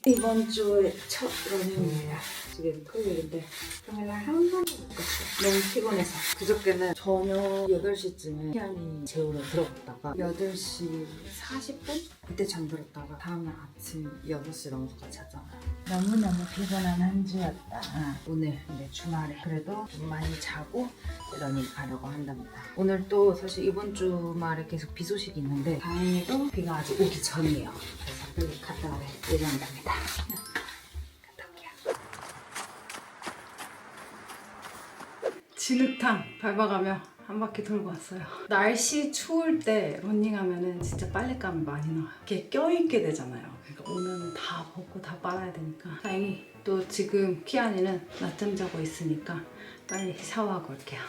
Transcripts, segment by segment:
이번 주에 첫 러닝입니다. 지금 토요일인데 평일날 한 번도 못 갔어요. 너무 피곤해서. 그저께는 저녁 8시쯤에 피아니 재우러 들어갔다가 8시 40분? 그때 잠들었다가 다음날 아침 6시 넘어서 잤잖아요. 너무너무 피곤한 한 주였다. 오늘 근데 주말에 그래도 좀 많이 자고 러닝 가려고 한답니다. 오늘 또 사실 이번 주말에 계속 비 소식이 있는데 다행히도 비가 아직 오기 전이에요. 그래서 빨리 갔다 와야 예정답니다. 갔다 올게요. 진흙탕 밟아가며 한 바퀴 돌고 왔어요. 날씨 추울 때 러닝하면은 진짜 빨랫감이 많이 나와요. 이게 껴입게 되잖아요. 그러니까 오늘은 다 벗고 다 빨아야 되니까. 다행히 또 지금 키아니는 낮잠 자고 있으니까 빨리 샤워하고 올게요.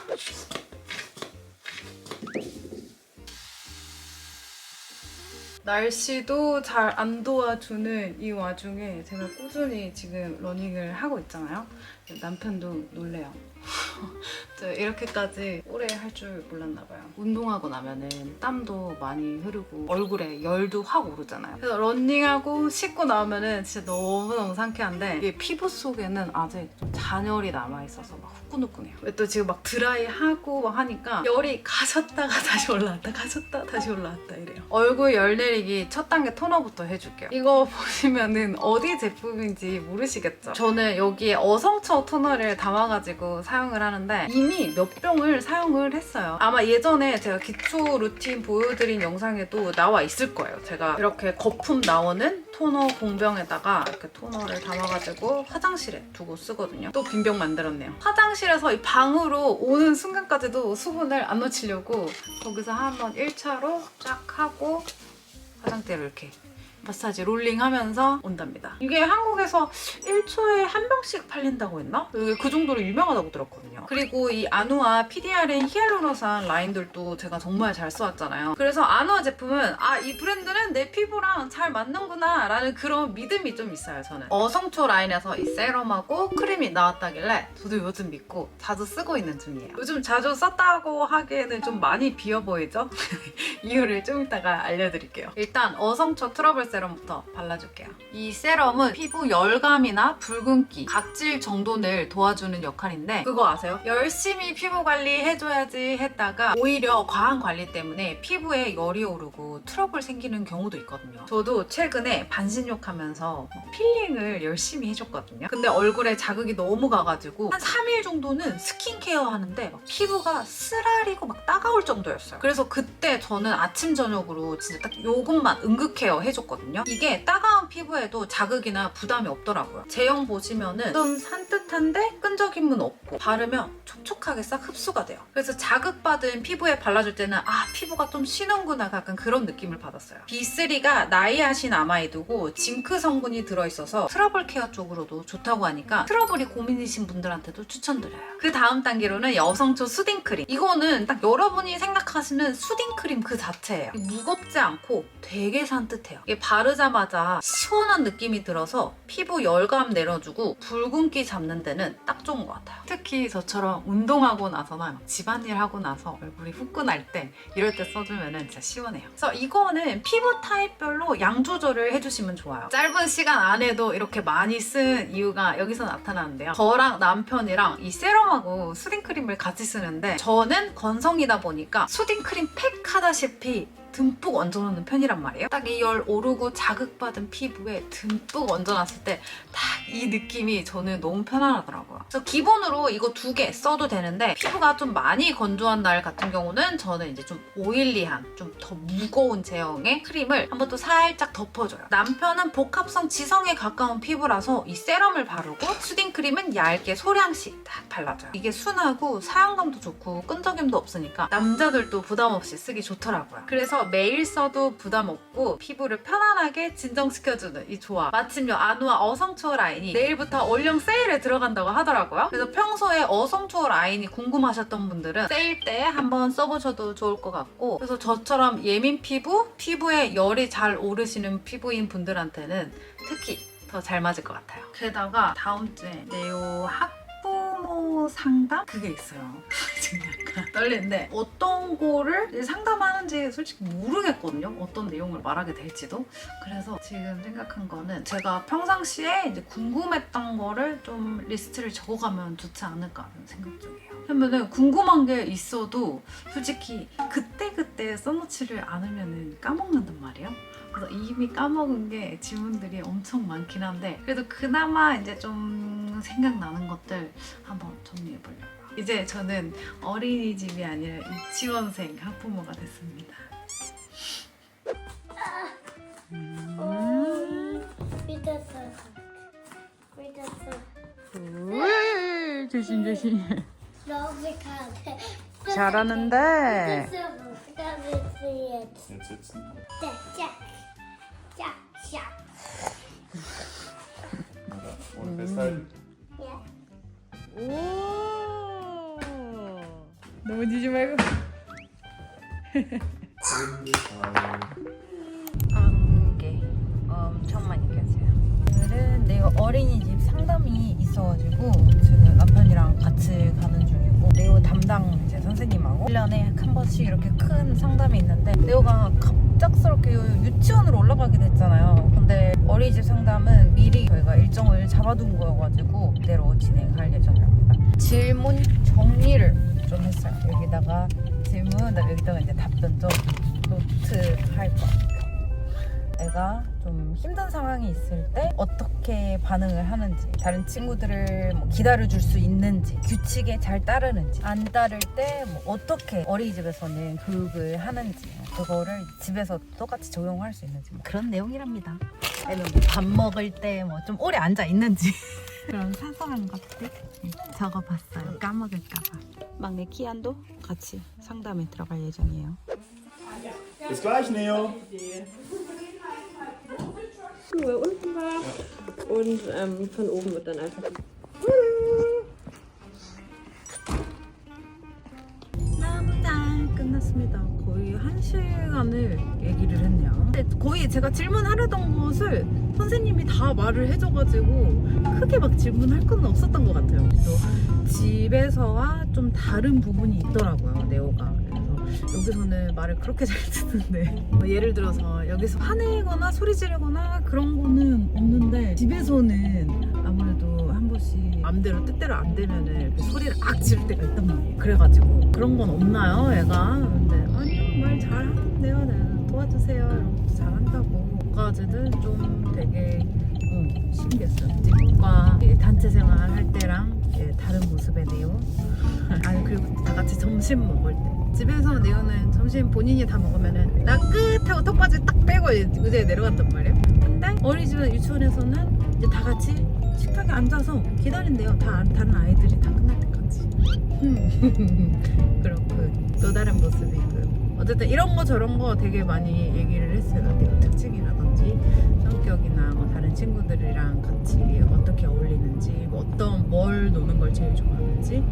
날씨도 잘 안 도와주는 이 와중에 제가 꾸준히 지금 러닝을 하고 있잖아요. 남편도 놀래요. 저 이렇게까지 오래 할 줄 몰랐나 봐요. 운동하고 나면은 땀도 많이 흐르고 얼굴에 열도 확 오르잖아요. 그래서 러닝하고 씻고 나오면은 진짜 너무너무 상쾌한데 이게 피부 속에는 아직 좀 잔열이 남아있어서 막 후끈후끈해요. 왜 또 지금 막 드라이하고 막 하니까 열이 가셨다가 다시 올라왔다 가셨다 다시 올라왔다 이래요. 얼굴 열 내리기 첫 단계 토너부터 해줄게요. 이거 보시면은 어디 제품인지 모르시겠죠? 저는 여기에 어성초 토너를 담아가지고 사용을 하는데 이미 몇 병을 사용을 했어요. 아마 예전에 제가 기초 루틴 보여드린 영상에도 나와 있을 거예요. 제가 이렇게 거품 나오는 토너 공병에다가 이렇게 토너를 담아가지고 화장실에 두고 쓰거든요. 또 빈병 만들었네요. 화장실에서 이 방으로 오는 순간까지도 수분을 안 놓치려고 거기서 한번 1차로 쫙 하고 화장대를 이렇게 마사지 롤링하면서 온답니다. 이게 한국에서 1초에 한 병씩 팔린다고 했나? 그 정도로 유명하다고 들었거든요. 그리고 이 아누아 PDRN 히알루론산 라인들도 제가 정말 잘 써왔잖아요. 그래서 아누아 제품은 이 브랜드는 내 피부랑 잘 맞는구나 라는 그런 믿음이 좀 있어요. 저는 어성초 라인에서 이 세럼하고 크림이 나왔다길래 저도 요즘 믿고 자주 쓰고 있는 중이에요. 요즘 자주 썼다고 하기에는 좀 많이 비어 보이죠? 이유를 좀 이따가 알려드릴게요. 일단 어성초 트러블 세럼부터 발라줄게요. 이 세럼은 피부 열감이나 붉은기, 각질 정돈을 도와주는 역할인데 그거 아세요? 열심히 피부 관리 해줘야지 했다가 오히려 과한 관리 때문에 피부에 열이 오르고 트러블 생기는 경우도 있거든요. 저도 최근에 반신욕하면서 필링을 열심히 해줬거든요. 근데 얼굴에 자극이 너무 가가지고 한 3일 정도는 스킨케어 하는데 막 피부가 쓰라리고 막 따가울 정도였어요. 그래서 그때 저는 아침 저녁으로 진짜 딱 요것만 응급케어 해줬거든요. 이게 따가운 피부에도 자극이나 부담이 없더라고요. 제형 보시면은 좀 산뜻한데 끈적임은 없고 바르면 촉촉하게 싹 흡수가 돼요. 그래서 자극받은 피부에 발라줄 때는 피부가 좀 쉬는구나 약간 그런 느낌을 받았어요. B3가 나이아신아마이드고 징크 성분이 들어있어서 트러블 케어 쪽으로도 좋다고 하니까 트러블이 고민이신 분들한테도 추천드려요. 그 다음 단계로는 여성초 수딩크림. 이거는 딱 여러분이 생각하시는 수딩크림 그 자체예요. 무겁지 않고 되게 산뜻해요. 이게 바르자마자 시원한 느낌이 들어서 피부 열감 내려주고 붉은기 잡는 데는 딱 좋은 것 같아요. 특히 저처럼 운동하고 나서나 집안일 하고 나서 얼굴이 후끈할 때 이럴 때 써주면 진짜 시원해요. 그래서 이거는 피부 타입별로 양 조절을 해주시면 좋아요. 짧은 시간 안에도 이렇게 많이 쓴 이유가 여기서 나타나는데요. 저랑 남편이랑 이 세럼하고 수딩크림을 같이 쓰는데 저는 건성이다 보니까 수딩크림 팩 하다시피 듬뿍 얹어놓는 편이란 말이에요. 딱 이 열 오르고 자극받은 피부에 듬뿍 얹어놨을 때 딱 이 느낌이 저는 너무 편안하더라고요. 그래서 기본으로 이거 2개 써도 되는데 피부가 좀 많이 건조한 날 같은 경우는 저는 이제 좀 오일리한 좀 더 무거운 제형의 크림을 한번 또 살짝 덮어줘요. 남편은 복합성 지성에 가까운 피부라서 이 세럼을 바르고 수딩크림은 얇게 소량씩 딱 발라줘요. 이게 순하고 사용감도 좋고 끈적임도 없으니까 남자들도 부담 없이 쓰기 좋더라고요. 그래서 매일 써도 부담 없고 피부를 편안하게 진정시켜주는 이 조합. 마침 요 아누아 어성초 라인이 내일부터 얼령 세일에 들어간다고 하더라고요. 그래서 평소에 어성초 라인이 궁금하셨던 분들은 세일 때 한번 써보셔도 좋을 것 같고, 그래서 저처럼 예민 피부에 열이 잘 오르시는 피부인 분들한테는 특히 더 잘 맞을 것 같아요. 게다가 다음 주에 네오 학부 학부모 상담? 그게 있어요. 지금 약간 떨리는데 어떤 거를 이제 상담하는지 솔직히 모르겠거든요. 어떤 내용을 말하게 될지도. 그래서 지금 생각한 거는 제가 평상시에 이제 궁금했던 거를 좀 리스트를 적어가면 좋지 않을까 하는 생각 중이에요. 그러면은 궁금한 게 있어도 솔직히 그때그때 써놓지를 않으면 까먹는단 말이에요. 그래서 이미 까먹은 게 질문들이 엄청 많긴 한데 그래도 그나마 이제 좀 생각나는 것들 한번 정리해보려고요. 이제 저는 어린이집이 아니라 유치원생 학부모가 됐습니다. 조심 조심. 잘하는데. Jetzt sitzen. Und festhalten. 오. 넘어지지 말고. 안개 엄청 많이 껴져요. 오늘은 내가 어린이집 상담이 있어가지고 지금 남편이랑 같이 가는 중이고 네오 담당 이제 선생님하고 1년에 한 번씩 이렇게 큰 상담이 있는데 네오가 갑작스럽게 유치원으로 올라가게 됐잖아요. 근데 어린이집 상담은 미리 저희가 일정을 잡아둔 거여가지고 그대로 진행할 예정입니다. 질문 정리를 좀 했어요. 여기다가 질문, 그다음에 여기다가 이제 답변 좀 노트 할 거. 애가 좀 힘든 상황이 있을 때 어떻게 반응을 하는지, 다른 친구들을 뭐 기다려줄 수 있는지, 규칙에 잘 따르는지, 안 따를 때 뭐 어떻게 어린이집에서는 교육을 하는지, 그거를 집에서 똑같이 적용할 수 있는지 뭐 그런 내용이랍니다. 아니면 뭐밥 먹을 때 뭐 좀 오래 앉아 있는지 그런 사소한 것들 적어봤어요. 까먹을까봐. 막내 키안도 같이 상담에 들어갈 예정이에요. Bis gleich, Neo. Nur unten war und von oben wird dann einfach 너무 잘 끝났습니다. 거의 1시간을 얘기를 했네요. 근데 거의 제가 질문하려던 것을 선생님이 다 말을 해줘가지고 크게 막 질문할 건 없었던 것 같아요. 또 집에서와 좀 다른 부분이 있더라고요, 네오가. 그래서 여기서는 말을 그렇게 잘 듣는데 뭐 예를 들어서 여기서 화내거나 소리 지르거나 그런 거는 없는데 집에서는 아무래도 한 번씩 맘대로 뜻대로 안 되면은 이렇게 소리를 악 지를 때가 있단 말이에요. 그래가지고 그런 건 없나요, 애가? 근데 아니요, 말 잘하는데요, 내가 도와주세요 이런 것도 잘한다고. 그까지는 좀 되게 신기했어요. 집과 단체 생활 할 때랑 다른 모습의 네오. 아니 그리고 다 같이 점심 먹을 때 집에서 네오는 점심 본인이 다 먹으면은 나 끝 하고 턱받이 딱 빼고 의자에 내려갔단 말이에요. 근데 어린이집이나 유치원에서는 이제 다 같이 식탁에 앉아서 기다린대요. 다른 아이들이 다 끝날 때까지. 그렇고 또 다른 모습이고 어쨌든 이런 거 저런 거 되게 많이 얘기를 했어요. 네오 특징이라든지 성격이나 뭐 다른 친구들이랑 같이 어떻게 어울리는지, 뭐 뭘 노는 걸 제일 좋아하는지.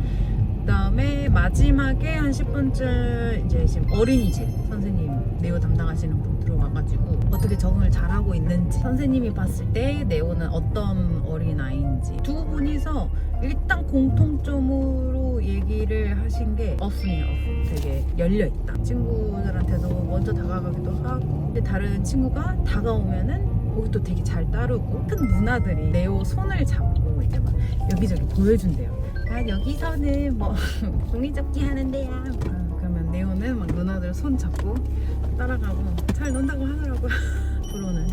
그다음에 마지막에 한 10분쯤 이제 지금 어린이집 선생님 네오 담당하시는 분 들어와가지고 어떻게 적응을 잘하고 있는지, 선생님이 봤을 때 네오는 어떤 어린아이인지 두 분이서 일단 공통점으로 얘기를 하신 게 어순이에요. 어순. 되게 열려있다. 친구들한테도 먼저 다가가기도 하고, 근데 다른 친구가 다가오면은 거기도 되게 잘 따르고, 큰 누나들이 네오 손을 잡고 이제 막 여기저기 보여준대요. 아, 여기서는 뭐 종이접기 하는데요. 그러면 네오는 막 누나들 손 잡고 따라가고 잘 논다고 하더라고요. 앞으로는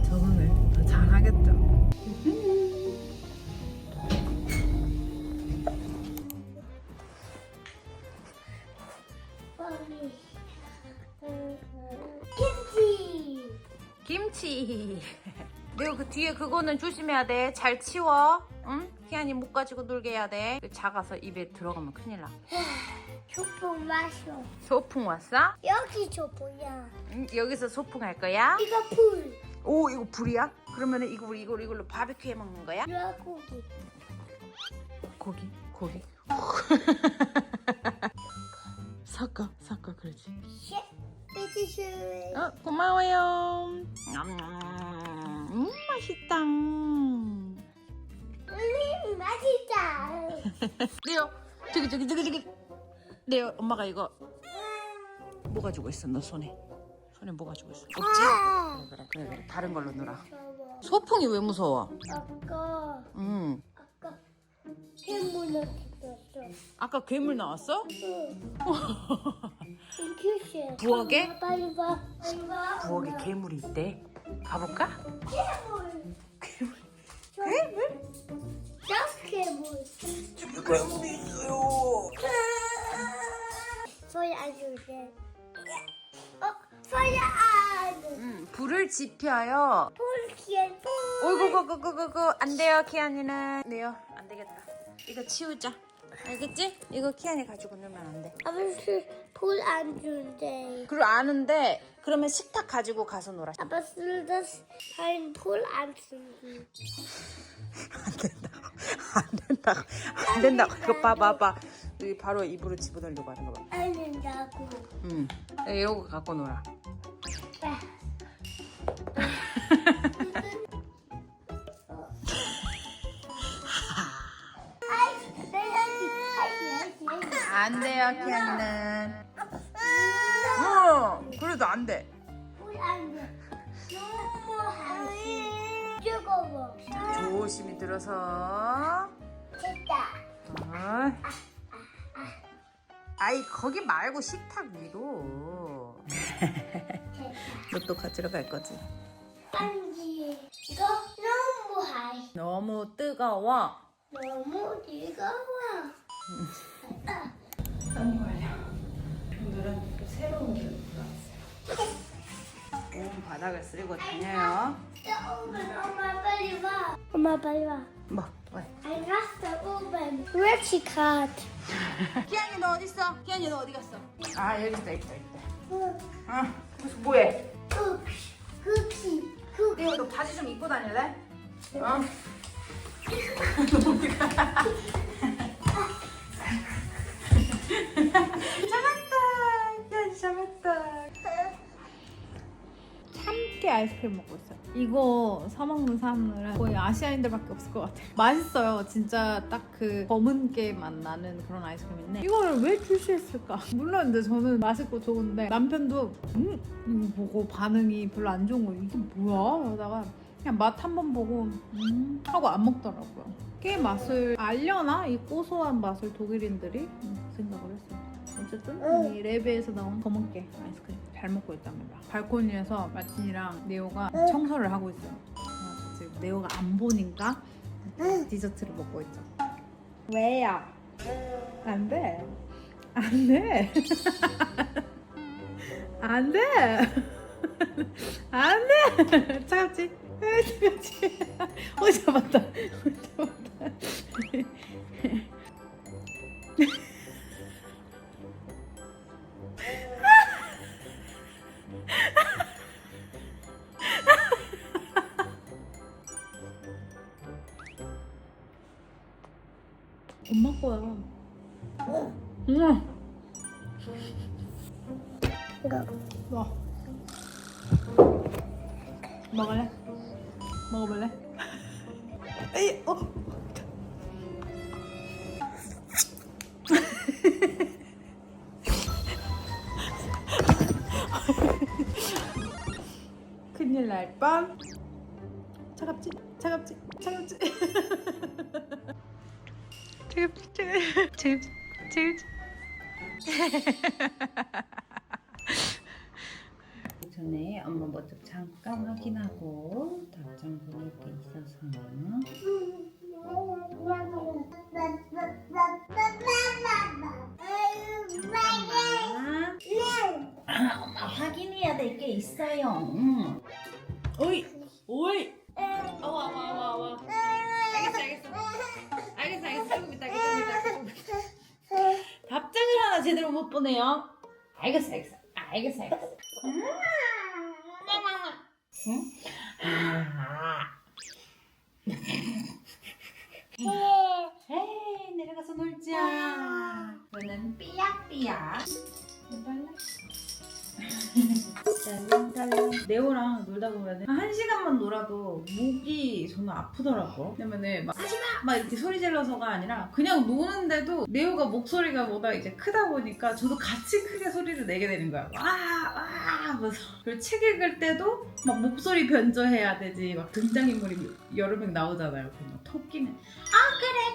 적응을 더 잘하겠죠. 김치. 네오 그 뒤에 그거는 조심해야 돼. 잘 치워. 응? 희한이 못 가지고 놀게 해야 돼. 작아서 입에 들어가면 큰일 나. 소풍 마셔. 소풍 왔어? 여기 소풍이야. 응? 여기서 소풍 할 거야? 이거 풀. 오, 이거 불이야? 그러면은 이걸로 바비큐 해 먹는 거야? 이거 고기. 고기. 섞어 그러지. 삐지슈. 고마워요. 맛있다. 맛있다. 레오 저기 레오 엄마가 이거 뭐 가지고 있어 너 손에 뭐 가지고 있어 없지? 그래 다른 걸로 놀아. 소풍이 왜 무서워? 아까 아까 괴물 나왔어. 아까 괴물 나왔어? 큐시. 부엌에? 빨리 봐. 빨리 봐. 부엌에 괴물이 있대. 가볼까? 괴물. 괴물? 저 괴물. 괴물이 있어요. 소리 안 줄게. 소리 안. 불을 지펴요. 볼게. 어이구 안 돼요 키안이는. 네요 안 되겠다. 이거 치우자. 알겠지? 이거 키안이 가지고 놀면 안 돼. 아버지 볼안 준대. 그리고 아는데 그러면 식탁 가지고 가서 놀아. Aber soll das ein Pool anzünden? 안 된다고. 이거 봐봐. 여기 바로 입으로 집어넣으려고 하는 거 봐. 안 된다고. 이러고 갖고 놀아. 안 돼요 키안이는. 그래도 안 돼. 볼안 돼. 너무 하시. 뜨거워. 조심히 들어서. 됐다. 아이 거기 말고 식탁 위로. 너 또 가지러 갈 거지? 반지. 이거 너무 하이. 너무 뜨거워. 너무 뜨거워. 오늘은 또 새로운 게 나왔어요. 온 바닥을 쓸고 다녀요. 엄마 빨리 와. 엄마 빨리 와. 뭐? 왜? Ein Raster oben. Rechtschrad. 키안이 너 어디 있어? 키안이 너 어디 갔어? 아 여기 있다. 그래서 뭐해? Cookie. 이거 너 바지 좀 입고 다닐래? 잡았다. 참깨 아이스크림 먹고 있어요. 이거 사 먹는 사람들은 거의 아시아인들밖에 없을 것 같아요. 맛있어요. 진짜 딱 그 검은 깨 맛 나는 그런 아이스크림인데 이거를 왜 출시했을까? 물론 근데 저는 맛있고 좋은데 남편도 이거 보고 반응이 별로 안 좋은 거예요. 이게 뭐야? 그러다가 그냥 맛 한번 보고 하고 안 먹더라고요. 깨 맛을 알려나? 이 고소한 맛을 독일인들이 생각을 했어요. 어쨌든 이 레베에서 나온 검은깨 아이스크림 잘 먹고 있답니다. 발코니에서 마틴이랑 네오가 청소를 하고 있어요. 그래서 지금 네오가 안 보니까 디저트를 먹고 있죠. 왜요? 안 돼. 안 돼. 안 돼. 안 돼. 차갑지? 차갑지? 잡았다. 잡았다. 엄마 거야. 와. 먹을래? 먹어볼래? 에이, 큰일 날 뻔. 차갑지? 차갑지? 차갑지? 차갑지? 전에 엄마 뭐 좀 잠깐 확인하고 답장 보낼 게 있어서 잠깐만. 엄마 확인해야 될 게 있어요. 오이 오이. 와. 알겠어. 조금 이따. 답장을 하나 제대로 못 보내요. 알겠어. 응? 에이, 내려가서 놀자. 너는 삐약삐약. 딸랑딸랑. 네오랑 놀다 보면 한 시간만 놀아도 목이 저는 아프더라고. 왜냐면은 막 하지마! 막 이렇게 소리 질러서가 아니라 그냥 노는데도 네오가 목소리가 보다 이제 크다 보니까 저도 같이 크게 소리를 내게 되는 거야. 와! 와! 하면서. 그리고 책 읽을 때도 막 목소리 변조해야 되지. 막 등장인물이 여러 명 나오잖아요. 그냥 토끼는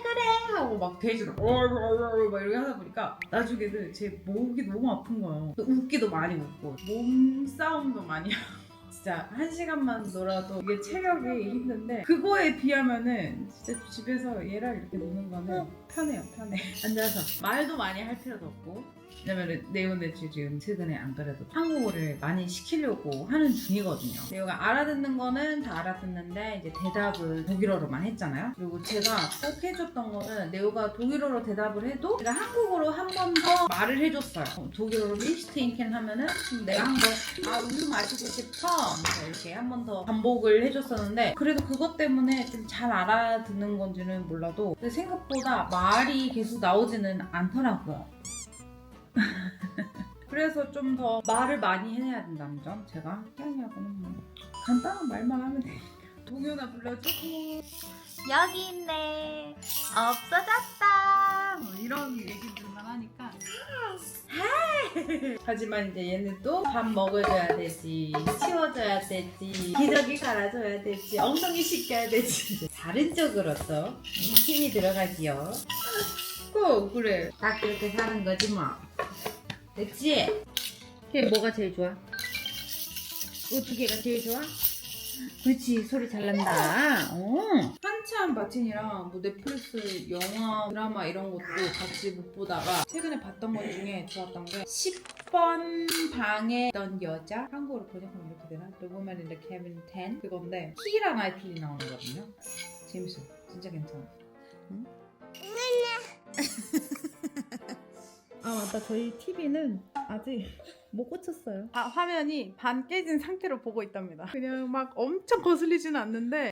그래 하고 막 돼지로 막 이렇게 하다 보니까 나중에는 제 목이 너무 아픈 거예요. 또 웃기도 많이 웃고 몸싸움도 많이 하고 진짜 한 시간만 놀아도 이게 체력이 힘든데 그거에 비하면은 진짜 집에서 얘랑 이렇게 노는 거는 편해요. 편해. 앉아서 말도 많이 할 필요도 없고 왜냐면 네오네 지금 최근에 안 그래도 한국어를 많이 시키려고 하는 중이거든요. 네오가 알아듣는 거는 다 알아듣는데 이제 대답은 독일어로만 했잖아요. 그리고 제가 꼭 해줬던 거는 네오가 독일어로 대답을 해도 제가 한국어로 한 번 더 말을 해줬어요. 독일어로 리슈테인켄 하면은 내가 한 번 우유 마시고 싶어 이렇게 한 번 더 반복을 해줬었는데 그래도 그것 때문에 좀 잘 알아듣는 건지는 몰라도 근데 생각보다 말이 계속 나오지는 않더라고요. 그래서 좀 더 말을 많이 해야 된다는 점 제가 희한이하고는 뭐 간단한 말만 하면 돼. 동요나 불러줘. 여기 있네. 없어졌다. 뭐 이런 얘기들만 하니까. 하지만 이제 얘는 또 밥 먹어줘야 되지, 치워줘야 되지, 기저귀 갈아줘야 되지, 엉덩이 씻겨야 되지. 다른 쪽으로 또 힘이 들어가지요. 그래. 딱 그렇게 사는 거지 뭐. 됐지? 걔 뭐가 제일 좋아? 두 개가 제일 좋아? 그렇지 소리 잘 난다. 한참 마틴이랑 뭐 넷플릭스 영화 드라마 이런 것도 같이 못 보다가 최근에 봤던 것 중에 좋았던 게 10번 방에 있던 여자 한국어로 번역하면 이렇게 되나? 로보맨 인 더 캐빈 10 그건데 키라 나이틀리 나오는 거거든요. 재밌어 진짜 괜찮아. 응? 아 맞다 저희 TV는 아직 못 고쳤어요. 화면이 반 깨진 상태로 보고 있답니다. 그냥 막 엄청 거슬리지는 않는데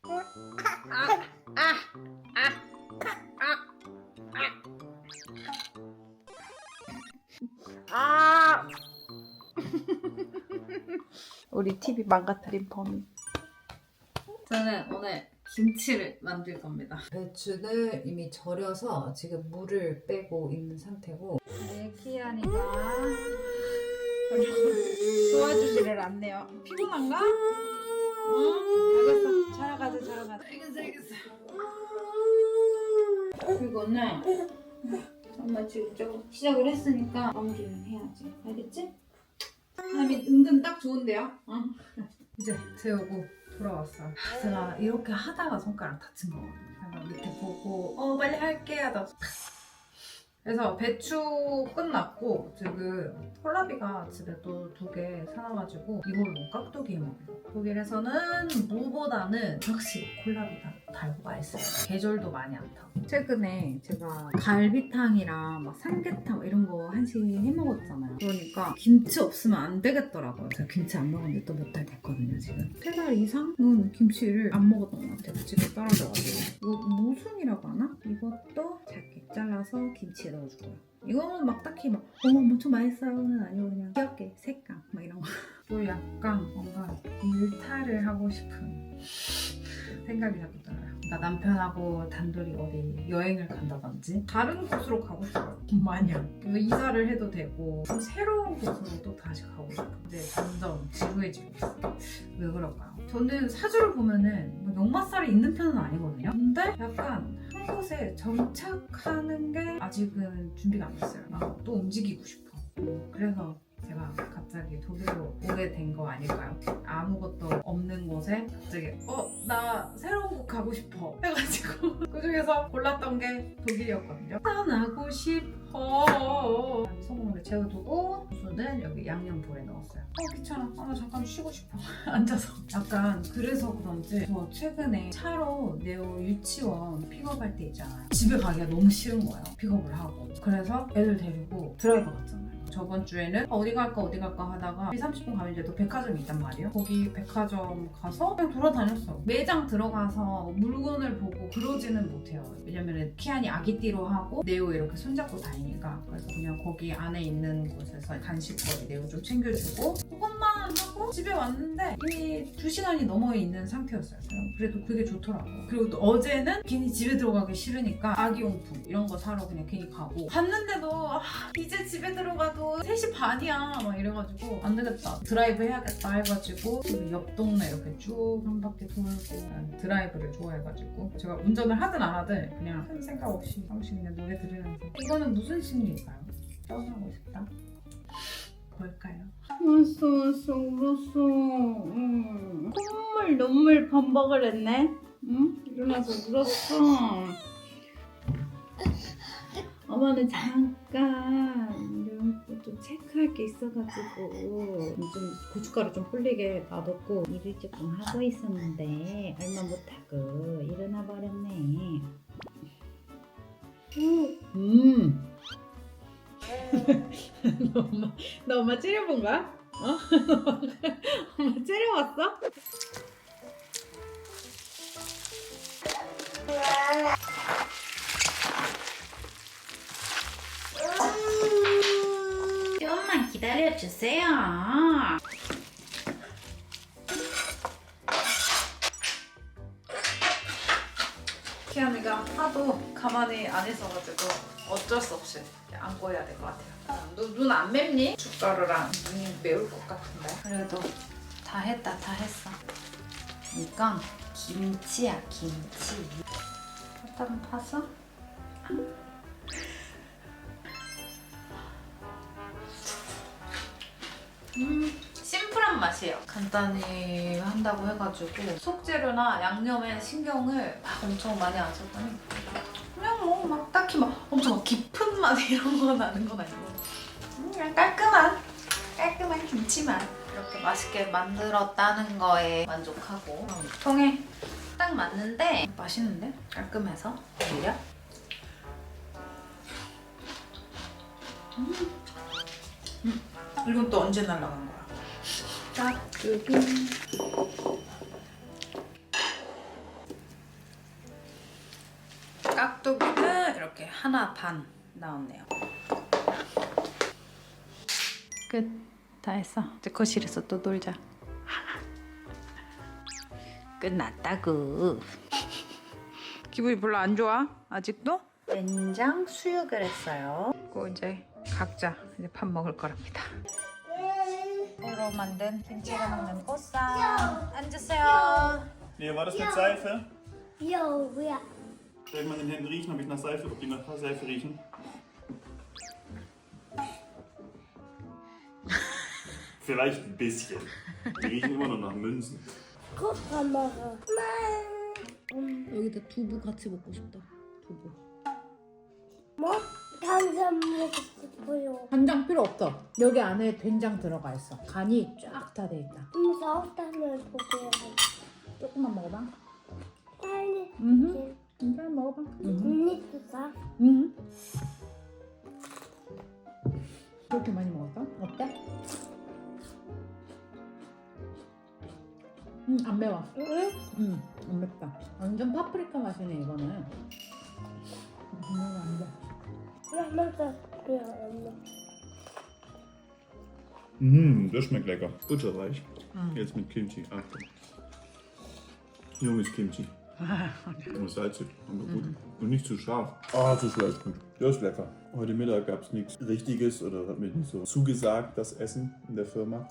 우리 TV 망가뜨린 범인. 저는 오늘 김치를 만들 겁니다. 배추를 이미 절여서 지금 물을 빼고 있는 상태고 키아니가 도와주지를 않네요. 피곤한가? 알겠어. 자러 가자. 알겠어. 그리고는 엄마 지금 조금 시작을 했으니까 마무리는 해야지. 알겠지? 사람이 은근 딱 좋은데요? 이제 재우고 돌아왔어요. 제가 이렇게 하다가 손가락 다친 거거든요. 그래서 밑에 보고 빨리 할게 하다가 그래서 배추 끝났고 지금 콜라비가 집에 또 2개 사놔가지고 이걸로 깍두기 해먹어요. 독일에서는 무보다는 확실히 콜라비가 달고 맛있어요. 계절도 많이 안 타고. 최근에 제가 갈비탕이랑 막 삼계탕 이런 거 한식 해먹었잖아요. 그러니까 김치 없으면 안 되겠더라고요. 제가 김치 안 먹었는데 또 몇 달 됐거든요 지금. 3달 이상은 김치를 안 먹었던 것 같아요. 집에 떨어져가지고. 이거 무순이라고 하나? 이것도 작게 잘라서 김치에 넣어주고요. 이거는 막 딱히 막 엄청 맛있어요는 아니고 그냥 귀엽게 색감 막 이런 거. 또 약간 뭔가 일탈을 하고 싶은 생각이 자꾸 들어요. 그러니까 남편하고 단둘이 어디 여행을 간다든지 다른 곳으로 가고 싶어요. 마냥 이사를 해도 되고 좀 새로운 곳으로 또 다시 가고 싶은데 점점 지루해지고 있어요. 왜 그럴까요? 저는 사주를 보면은 뭐 역마살이 있는 편은 아니거든요. 근데 약간 한 곳에 정착하는 게 아직은 준비가 안 됐어요. 또 움직이고 싶어. 그래서 제가 갑자기 독일로 오게 된 거 아닐까요? 아무것도 없는 곳에 갑자기 나 새로운 곳 가고 싶어 해가지고 그 중에서 골랐던 게 독일이었거든요. 떠나고 싶어. 소금을 재워두고 무수는 여기 양념볼에 넣었어요. 귀찮아. 나 잠깐 쉬고 싶어. 앉아서. 약간 그래서 그런지 저 최근에 차로 네오 유치원 픽업할 때 있잖아요. 집에 가기가 너무 싫은 거예요. 픽업을 하고. 그래서 애들 데리고 드라이버 갔잖아요. 저번 주에는 어디 갈까 하다가 30분 가면 이제 또 백화점이 있단 말이에요. 거기 백화점 가서 그냥 돌아다녔어. 매장 들어가서 물건을 보고 그러지는 못해요. 왜냐면 키안이 아기띠로 하고 네오 이렇게 손잡고 다니니까. 그래서 그냥 거기 안에 있는 곳에서 간식거리 네오 좀 챙겨주고 그것만 하고 집에 왔는데 이미 2시간이 넘어 있는 상태였어요. 그래도 그게 좋더라고요. 그리고 또 어제는 괜히 집에 들어가기 싫으니까 아기용품 이런 거 사러 그냥 괜히 가고 갔는데도 이제 집에 들어가도 3시 반이야 막 이래가지고 안 되겠다, 드라이브 해야겠다 해가지고 그 옆 동네 이렇게 쭉 한 바퀴 돌고, 난 드라이브를 좋아해가지고 제가 운전을 하든 안 하든 그냥 큰 생각 없이 한 번씩 그냥 노래 들으면서. 이거는 무슨 심리일까요? 떠나고 싶다? 뭘까요? 울었어 콧물 눈물 범벅을 했네. 응? 일어나서 울었어. 어머는 잠깐 좀 체크할 게 있어가지고 좀 고춧가루 좀 불리게 놔뒀고 일을 조금 하고 있었는데 얼마 못하고 일어나 버렸네. 너 엄마 째려본 거야? 어? 엄마 째려봤어? 좀만 기다려주세요. 키아미가 하도 가만히 안 있어가지고 어쩔 수 없이 안고 해야 될 것 같아요. 눈 안 맵니? 춧가루랑 눈이 매울 것 같은데. 그래도 다 했다, 다 했어. 이건 김치야, 김치. 일단 파서. 심플한 맛이에요. 간단히 한다고 해가지고 속재료나 양념에 신경을 막 엄청 많이 안 썼더니 그냥 뭐 막 딱히 막 엄청 막 깊은 맛 이런 거 나는 건 아니고 그냥 깔끔한 김치맛. 이렇게 맛있게 만들었다는 거에 만족하고 통에 딱 맞는데 맛있는데? 깔끔해서 오히려 이건 또 언제 날라간 거야? 깍두기. 깍두기는 이렇게 하나 반 나왔네요. 끝. 다 했어. 이제 거실에서 또 놀자. 끝났다구. 기분이 별로 안 좋아? 아직도? 된장 수육을 했어요. 그리고 이제 각자 이제 밥 먹을 거랍니다. 꿀로 만든 김치로 먹는 보쌈. 앉으세요. Nee, war das mit Seife? Jo, ja. Soll ich mal in den Händen riechen, ob ich nach Seife, ob die nach Seife riechen? Vielleicht ein bisschen. Die riechen immer noch nach Münzen. Guck mal. 여기다 두부 같이 먹고 싶다. 두부. 뭐? 당장 먹고 싶어요. 간장 필요 없어. 여기 안에 된장 들어가 있어. 간이 쫙 다 돼 있다. 사업단을 보고요. 조금만 먹어봐. 빨리. 괜찮아 먹어봐. 언니도 사. 그렇게 많이 먹었어? 어때? 안 매워. 응? 안 맵다. 완전 파프리카 맛이네 이거는. 안 돼. 엄마가 그래요. Das schmeckt lecker. Butterweich. Jetzt mit Kimchi. Achtung. Junges Kimchi. Und salzig, aber gut. Und nicht zu scharf. Ah, das ist leicht gut. Das ist lecker. Heute Mittag gab es nichts Richtiges oder hat mir nicht so zugesagt, das Essen in der Firma.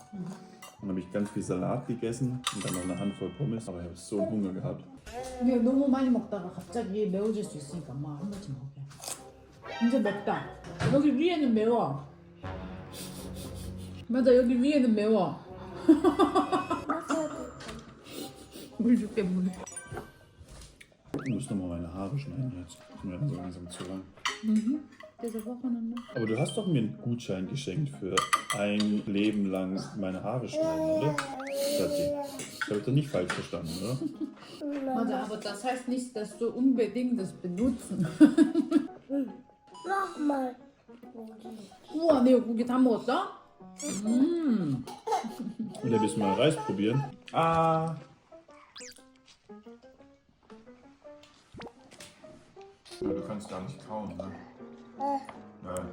Dann habe ich ganz viel Salat gegessen und dann noch eine Handvoll Pommes. Aber ich habe so einen Hunger gehabt. 이게 너무 많이 먹다가 갑자기 매워질 수 있으니까 엄마 한 번씩 먹게. 이제 맵다. 여기 위에는 매워. 맞아, 여기 위에는 매워. 물 줄게, 물. Ich muss nochmal meine Haare schneiden jetzt. Die werden so langsam zu lang. Diese Wochenende. Aber du hast doch mir einen Gutschein geschenkt für ein Leben lang meine Haare schneiden, oder? Schatzi, das habe ich doch nicht falsch verstanden, oder? 맞아, aber das heißt nicht, dass du unbedingt das benutzen. Nochmal. 우와, 내 고기 다 먹었어? Oder willst du mal Reis probieren? Ah! Ja, du kannst gar nicht kauen, ne? Nein.